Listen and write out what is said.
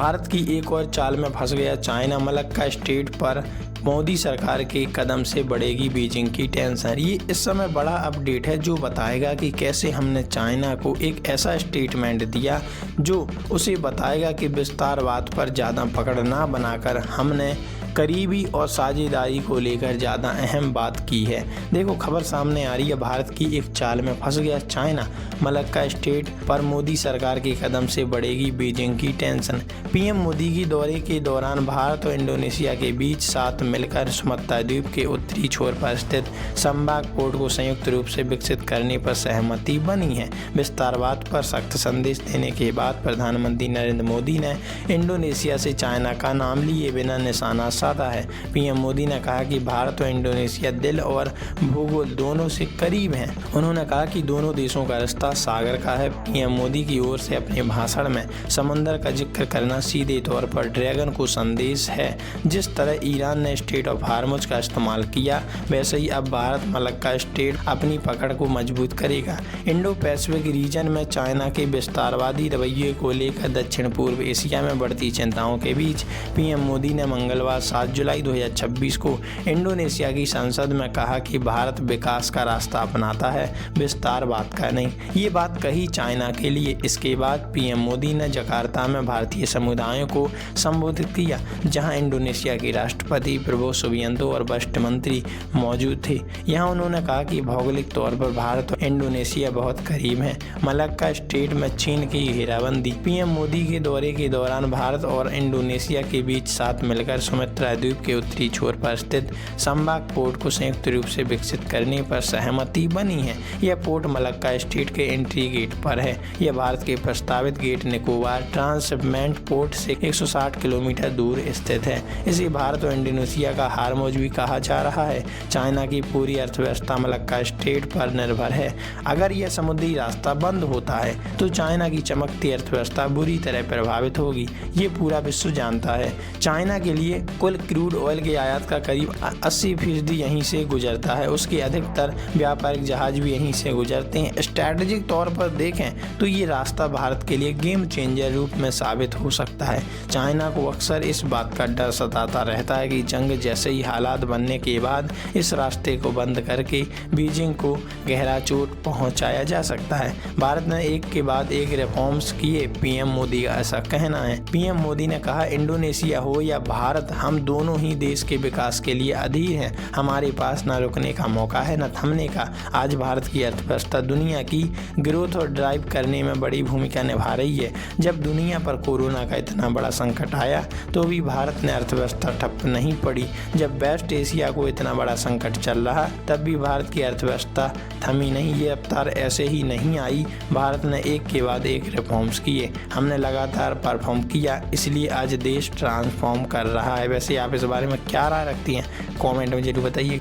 भारत की एक और चाल में फंस गया चाइना। मलक्का स्टेट पर मोदी सरकार के कदम से बढ़ेगी बीजिंग की टेंशन। ये इस समय बड़ा अपडेट है जो बताएगा कि कैसे हमने चाइना को एक ऐसा स्टेटमेंट दिया जो उसे बताएगा कि विस्तारवाद पर ज़्यादा पकड़ ना बनाकर हमने करीबी और साझेदारी को लेकर ज़्यादा अहम बात की है। देखो खबर सामने आ रही है, भारत की एक चाल में फंस गया चाइना। मलक्का स्टेट पर मोदी सरकार के कदम से बढ़ेगी बीजिंग की टेंशन। पीएम मोदी की दौरे के दौरान भारत और इंडोनेशिया के बीच साथ मिलकर सुमात्रा द्वीप के उत्तरी छोर पर स्थित संबाग पोर्ट को संयुक्त रूप से विकसित करने पर सहमति बनी है। विस्तारवाद पर सख्त संदेश देने के बाद प्रधानमंत्री नरेंद्र मोदी ने इंडोनेशिया से चाइना का नाम लिए बिना निशाना साधा है। पीएम मोदी ने कहा कि भारत और इंडोनेशिया दिल और भूगोल दोनों से करीब हैं। उन्होंने कहा कि दोनों देशों का रिश्ता सागर का है। पीएम मोदी की ओर से अपने भाषण में समंदर का जिक्र करना सीधे तौर पर ड्रैगन को संदेश है। जिस तरह ईरान ने स्टेट ऑफ हार्मुज का इस्तेमाल किया, वैसे ही अब भारत मलक्का स्टेट अपनी पकड़ को मजबूत करेगा। इंडो पैसिफिक रीजन में चाइना के विस्तारवादी रवैये को लेकर दक्षिण पूर्व एशिया में बढ़ती चिंताओं के बीच पीएम मोदी ने मंगलवार 7 जुलाई 2026 को इंडोनेशिया की संसद में कहा कि भारत विकास का रास्ता अपनाता है, विस्तारवाद का नहीं। ये बात कही चाइना के लिए। इसके बाद पीएम मोदी ने जकार्ता में भारतीय समुदायों को संबोधित किया, जहां इंडोनेशिया के राष्ट्रपति प्रबोवो सुबियांतो और वरिष्ठ मंत्री मौजूद थे। यहां उन्होंने कहा कि भौगोलिक तौर पर भारत और इंडोनेशिया बहुत करीब हैं। मलक्का स्टेट में चीन की घेराबंदी। पीएम मोदी के दौरे के दौरान भारत और इंडोनेशिया के बीच साथ मिलकर सुमात्रा द्वीप के उत्तरी छोर पर स्थित संबाग पोर्ट को संयुक्त रूप से विकसित करने पर सहमति बनी है। यह पोर्ट मलक्का स्टेट के एंट्री गेट पर है। यह भारत के प्रस्तावित ग्रेट निकोबार ट्रांसशिपमेंट पोर्ट से 160 किलोमीटर दूर स्थित है। इसे भारत और इंडोनेशिया का हार्मुज भी कहा जा रहा है। चाइना की पूरी अर्थव्यवस्था मलक्का स्टेट पर निर्भर है। अगर यह समुद्री रास्ता बंद होता है तो चाइना की चमकती अर्थव्यवस्था बुरी तरह प्रभावित होगी। ये पूरा विश्व जानता है। चाइना के लिए कुल क्रूड ऑयल के आयात का करीब 80% यहीं से गुजरता है। उसके अधिकतर व्यापारिक जहाज भी यहीं से गुजरते हैं। स्ट्रैटेजिक तौर पर देखें तो ये रास्ता भारत के लिए गेम चेंजर रूप में साबित हो सकता है। चाइना को अक्सर इस बात का डर सताता रहता है कि जंग जैसे ही हालात बनने के बाद इस रास्ते को बंद करके बीजिंग को गहरा चोट पहुंचाया जा सकता है। भारत ने एक के बाद एक रिफॉर्म्स किए, पीएम मोदी का ऐसा कहना है। पीएम मोदी ने कहा, इंडोनेशिया हो या भारत, हम दोनों ही देश के विकास के लिए अधीर हैं। हमारे पास न रुकने का मौका है न थमने का। आज भारत की अर्थव्यवस्था दुनिया की ग्रोथ और ड्राइव करने में बड़ी भूमिका निभा रही है। जब दुनिया पर कोरोना का इतना बड़ा संकट आया तो भी भारत ने अर्थव्यवस्था ठप नहीं पड़ी। जब वेस्ट एशिया को इतना बड़ा संकट चल रहा तब भी भारत की अर्थव्यवस्था थमी नहीं। ये रफ्तार ऐसे ही नहीं आई। भारत ने एक के बाद एक रिफॉर्म्स किए, हमने लगातार परफॉर्म किया, इसलिए आज देश ट्रांसफॉर्म कर रहा है। वैसे आप इस बारे में क्या राय रखती हैं? कमेंट में जरूर बताइए।